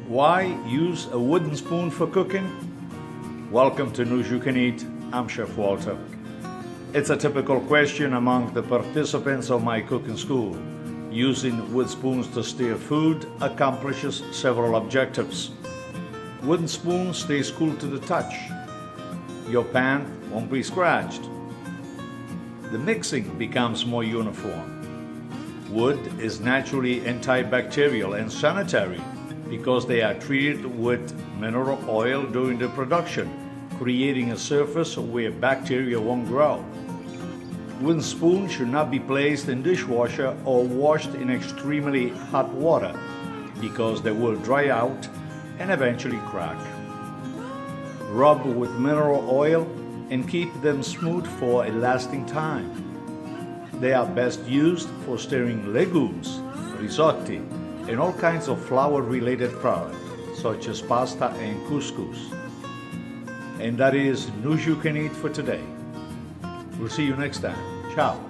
Why use a wooden spoon for cooking? Welcome to News You Can Eat. I'm Chef Walter. It's a typical question among the participants of my cooking school. Using wood spoons to stir food accomplishes several objectives. Wooden spoon stays cool to the touch. Your pan won't be scratched. The mixing becomes more uniform. Wood is naturally antibacterial and sanitary because they are treated with mineral oil during the production, creating a surface where bacteria won't grow. Wooden spoons should not be placed in dishwasher or washed in extremely hot water because they will dry out and eventually crack. Rub with mineral oil and keep them smooth for a lasting time. They are best used for stirring legumes, risotto, and all kinds of flour-related products, such as pasta and couscous. And that is News You Can Eat for today. We'll see you next time. Ciao.